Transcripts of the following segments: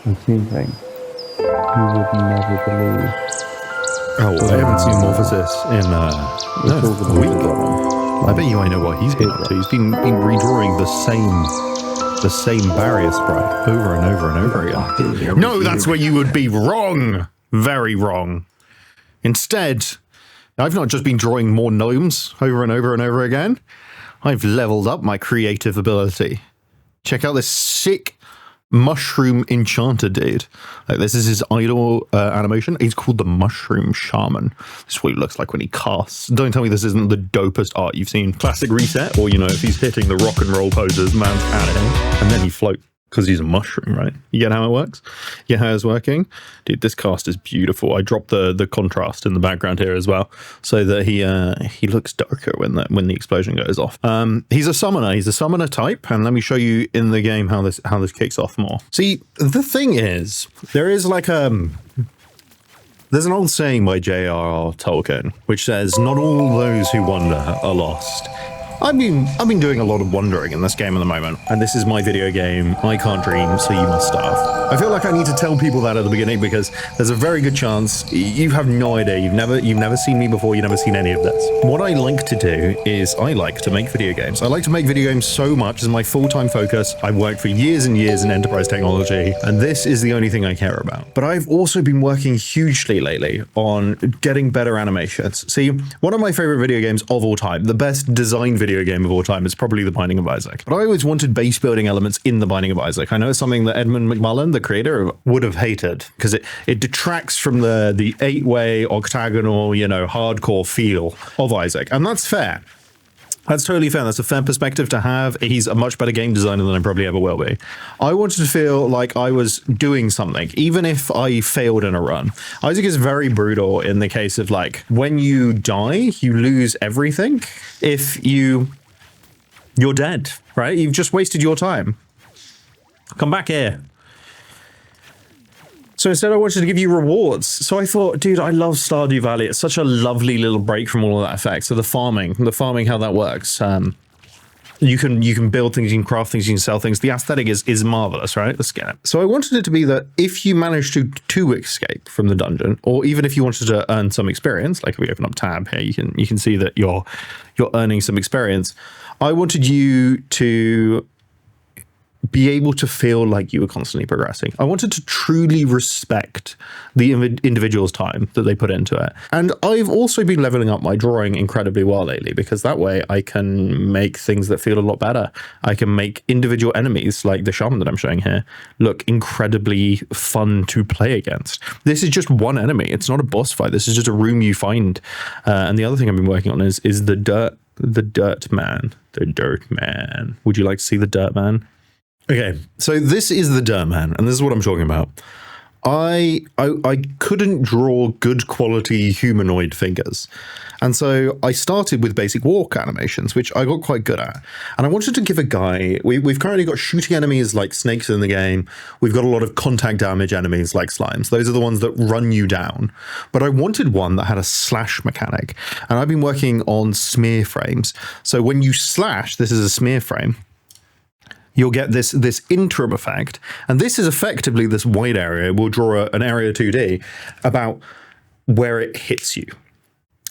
I've seen things you would never believe. Oh, I haven't seen Morphosis in a week. I bet you I know what he's been up to. He's been redrawing the same barrier sprite over and over and over again. No, that's where you would be wrong. Very wrong. Instead, I've not just been drawing more gnomes over and over and over again. I've leveled up my creative ability. Check out this sick mushroom enchanter dude. Like, this is his idol animation. He's called the Mushroom Shaman. This is what he looks like when he casts. Don't tell me this isn't the dopest art you've seen. Classic reset, or, you know, if he's hitting the rock and roll poses, man's out of here. And then he floats. Because he's a mushroom, right? You get how it works? You get how it's working? Dude, this cast is beautiful. I dropped the contrast in the background here as well, so that he looks darker when the explosion goes off. He's a summoner. He's a summoner type, and let me show you in the game how this kicks off more. See, the thing is, there is like there's an old saying by J.R.R. Tolkien, which says, "Not all those who wander are lost." I've been doing a lot of wandering in this game at the moment, and this is my video game. I can't dream, so you must starve. I feel like I need to tell people that at the beginning, because there's a very good chance you have no idea. You've never seen me before. You've never seen any of this. What I like to do is I like to make video games. I like to make video games so much as my full-time focus. I've worked for years and years in enterprise technology, and this is the only thing I care about. But I've also been working hugely lately on getting better animations. See, one of my favorite video games of all time, the best designed video game of all time, is probably The Binding of Isaac. But I always wanted base building elements in The Binding of Isaac. I know it's something that Edmund McMullen, the creator, would have hated, because it detracts from the 8-way octagonal, you know, hardcore feel of Isaac. And that's fair. That's totally fair. That's a fair perspective to have. He's a much better game designer than I probably ever will be. I wanted to feel like I was doing something, even if I failed in a run. Isaac is very brutal in the case of, like, when you die, you lose everything. If you're dead, right? You've just wasted your time. Come back here. So instead, I wanted to give you rewards. So I thought, dude, I love Stardew Valley. It's such a lovely little break from all of that effect. So the farming, how that works. You can build things, you can craft things, you can sell things. The aesthetic is marvelous, right? Let's get it. So I wanted it to be that if you managed to escape from the dungeon, or even if you wanted to earn some experience, like if we open up tab here, you can see that you're earning some experience. I wanted you to be able to feel like you were constantly progressing. I wanted to truly respect the individual's time that they put into it. And I've also been leveling up my drawing incredibly well lately, because that way I can make things that feel a lot better. I can make individual enemies, like the shaman that I'm showing here, look incredibly fun to play against. This is just one enemy. It's not a boss fight. This is just a room you find. And the other thing I've been working on is the dirt man. The dirt man. Would you like to see the dirt man? Okay, so this is the Dirt Man, and this is what I'm talking about. I couldn't draw good quality humanoid figures. And so I started with basic walk animations, which I got quite good at. And I wanted to give a guy, we've currently got shooting enemies like snakes in the game. We've got a lot of contact damage enemies like slimes. Those are the ones that run you down. But I wanted one that had a slash mechanic. And I've been working on smear frames. So when you slash, this is a smear frame, you'll get this interim effect. And this is effectively this wide area. We'll draw an area 2D about where it hits you.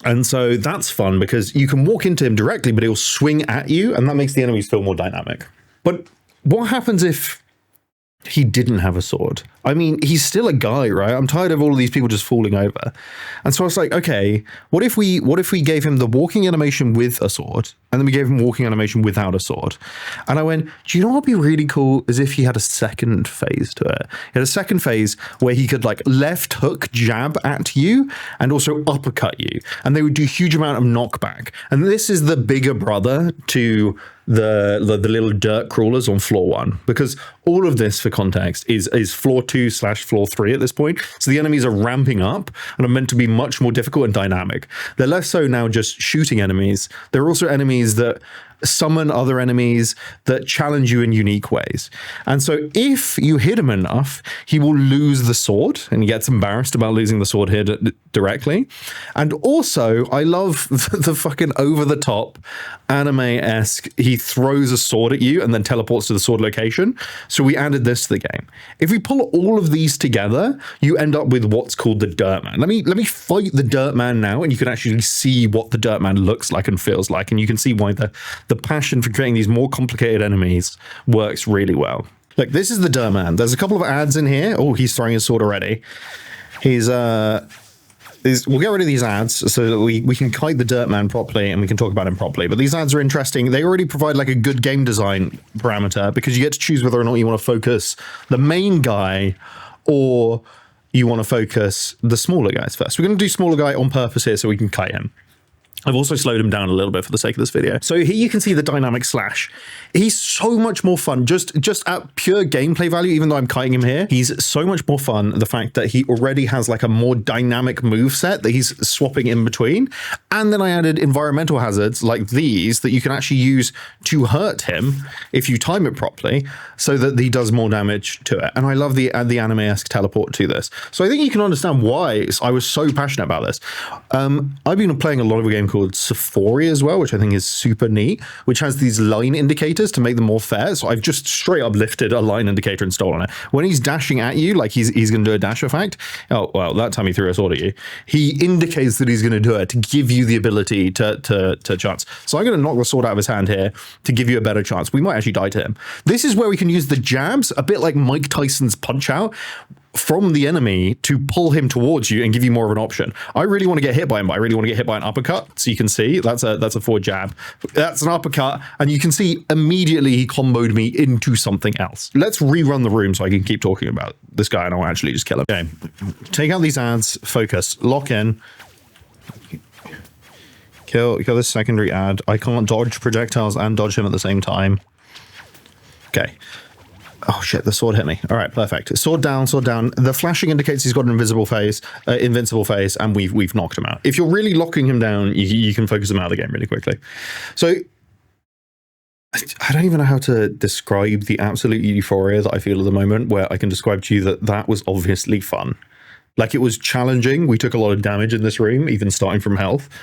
And so that's fun, because you can walk into him directly, but he'll swing at you, and that makes the enemies feel more dynamic. But what happens if he didn't have a sword? I mean, he's still a guy, right? I'm tired of all of these people just falling over. And so I was like, okay, what if we gave him the walking animation with a sword, and then we gave him walking animation without a sword? And I went, do you know what would be really cool is if he had a second phase to it? He had a second phase where he could, like, left hook jab at you and also uppercut you, and they would do a huge amount of knockback. And this is the bigger brother to the little dirt crawlers on floor 1, because all of this, for context, is floor 2/floor 3 at this point. So the enemies are ramping up and are meant to be much more difficult and dynamic. They're less so now just shooting enemies. They're also enemies that summon other enemies that challenge you in unique ways. And so if you hit him enough, he will lose the sword, and he gets embarrassed about losing the sword here directly. And also, I love the fucking over-the-top anime-esque, he throws a sword at you and then teleports to the sword location. So we added this to the game. If we pull all of these together, you end up with what's called the Dirt Man. Let me fight the Dirt Man now, and you can actually see what the Dirt Man looks like and feels like, and you can see why the passion for creating these more complicated enemies works really well. Look, this is the Dirt Man. There's a couple of ads in here. Oh, he's throwing his sword already. We'll get rid of these ads so that we can kite the Dirt Man properly and we can talk about him properly. But these ads are interesting. They already provide like a good game design parameter because you get to choose whether or not you want to focus the main guy or you want to focus the smaller guys first. We're going to do smaller guy on purpose here so we can kite him. I've also slowed him down a little bit for the sake of this video. So here you can see the dynamic slash. He's so much more fun, just at pure gameplay value, even though I'm kiting him here. He's so much more fun, the fact that he already has like a more dynamic move set that he's swapping in between. And then I added environmental hazards like these that you can actually use to hurt him if you time it properly so that he does more damage to it. And I love the anime-esque teleport to this. So I think you can understand why I was so passionate about this. I've been playing a lot of a game called Sephora as well, which I think is super neat, which has these line indicators to make them more fair. So I've just straight up lifted a line indicator and stolen it. When he's dashing at you, like he's going to do a dash effect. Oh, well, that time he threw a sword at you. He indicates that he's going to do it to give you the ability to chance. So I'm going to knock the sword out of his hand here to give you a better chance. We might actually die to him. This is where we can use the jabs, a bit like Mike Tyson's punch out, from the enemy to pull him towards you and give you more of an option. I really want to get hit by him, but I really want to get hit by an uppercut. So you can see that's a forward jab. That's an uppercut. And you can see immediately he comboed me into something else. Let's rerun the room so I can keep talking about this guy and I'll actually just kill him. Okay. Take out these ads, focus, lock in. Kill this secondary ad. I can't dodge projectiles and dodge him at the same time. Okay. Oh shit, the sword hit me. All right, perfect. Sword down, sword down. The flashing indicates he's got an invincible phase, and we've knocked him out. If you're really locking him down, you can focus him out of the game really quickly. So I don't even know how to describe the absolute euphoria that I feel at the moment, where I can describe to you that was obviously fun. Like, it was challenging. We took a lot of damage in this room, even starting from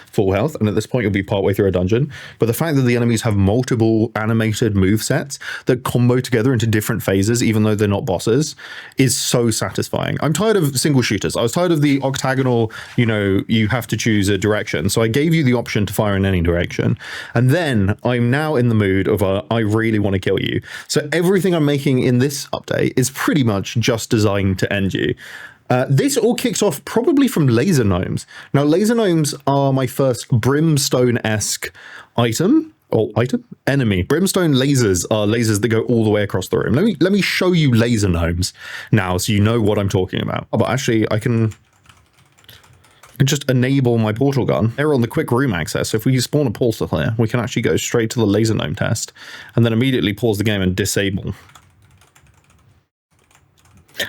full health. And at this point, you'll be partway through a dungeon. But the fact that the enemies have multiple animated move sets that combo together into different phases, even though they're not bosses, is so satisfying. I'm tired of single shooters. I was tired of the octagonal, you have to choose a direction. So I gave you the option to fire in any direction. And then I'm now in the mood of I really want to kill you. So everything I'm making in this update is pretty much just designed to end you. This all kicks off probably from laser gnomes. Now, laser gnomes are my first brimstone-esque enemy. Brimstone lasers are lasers that go all the way across the room. Let me show you laser gnomes now so you know what I'm talking about. Oh, but actually, I can just enable my portal gun. They're on the quick room access. So if we spawn a portal here, we can actually go straight to the laser gnome test and then immediately pause the game and disable.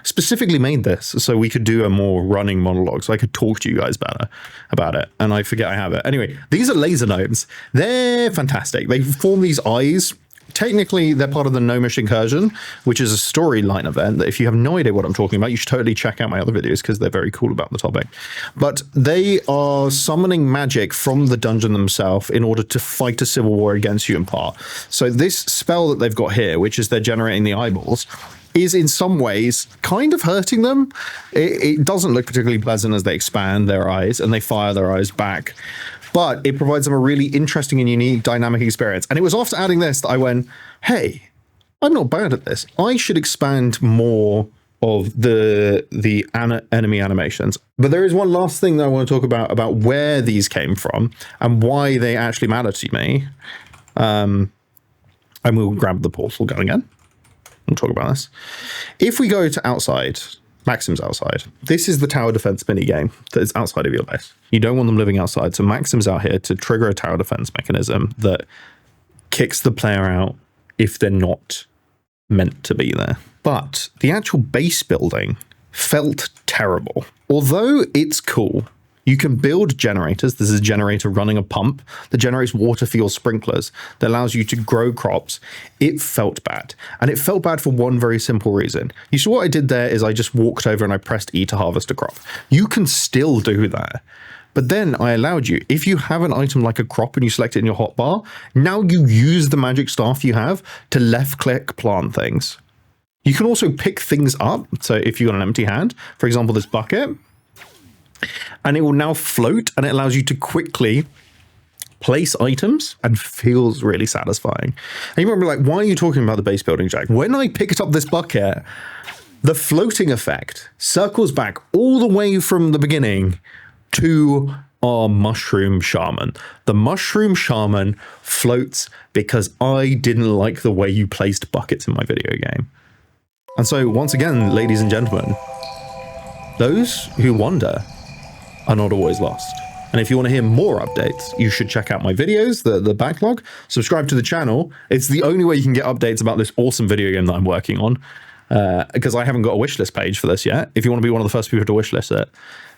Specifically made this so we could do a more running monologue, so I could talk to you guys better about it, and I forget I have it. Anyway, these are laser gnomes. They're fantastic. They form these eyes. Technically, they're part of the Gnomish Incursion, which is a storyline event that if you have no idea what I'm talking about, you should totally check out my other videos because they're very cool about the topic. But they are summoning magic from the dungeon themselves in order to fight a civil war against you in part. So this spell that they've got here, which is they're generating the eyeballs, is in some ways kind of hurting them. It doesn't look particularly pleasant as they expand their eyes and they fire their eyes back. But it provides them a really interesting and unique dynamic experience. And it was after adding this that I went, hey, I'm not bad at this. I should expand more of the enemy animations. But there is one last thing that I want to talk about where these came from and why they actually matter to me. And we'll grab the portal gun again and talk about this. If we go to outside, Maxim's outside. This is the tower defense mini game that is outside of your base. You don't want them living outside, so Maxim's out here to trigger a tower defense mechanism that kicks the player out if they're not meant to be there. But the actual base building felt terrible. Although it's cool, You can build generators. This is a generator running a pump that generates water for your sprinklers that allows you to grow crops. It felt bad. And it felt bad for one very simple reason. You saw what I did there is I just walked over and I pressed E to harvest a crop. You can still do that. But then I allowed you, if you have an item like a crop and you select it in your hotbar, now you use the magic staff you have to left click plant things. You can also pick things up. So if you've got an empty hand, for example, this bucket, and it will now float and it allows you to quickly place items and feels really satisfying. And you might be like, why are you talking about the base building, Jack? When I picked up this bucket, the floating effect circles back all the way from the beginning to our Mushroom Shaman. The Mushroom Shaman floats because I didn't like the way you placed buckets in my video game. And so once again, ladies and gentlemen, those who wander are not always lost. And if you want to hear more updates, you should check out my videos, the backlog, subscribe to the channel. It's the only way you can get updates about this awesome video game that I'm working on, because I haven't got a wishlist page for this yet. If you want to be one of the first people to wishlist it,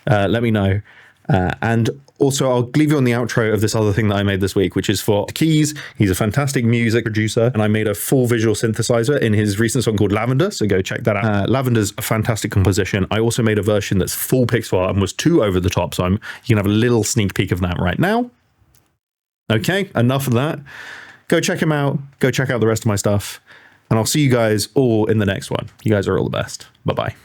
let me know. And also I'll leave you on the outro of this other thing that I made this week, which is for Keys. He's a fantastic music producer, and I made a full visual synthesizer in his recent song called Lavender, so go check that out. Lavender's a fantastic composition. I also made a version that's full pixel art and was too over the top, so you can have a little sneak peek of that right now. Okay, enough of that. Go check him out. Go check out the rest of my stuff, and I'll see you guys all in the next one. You guys are all the best. Bye-bye.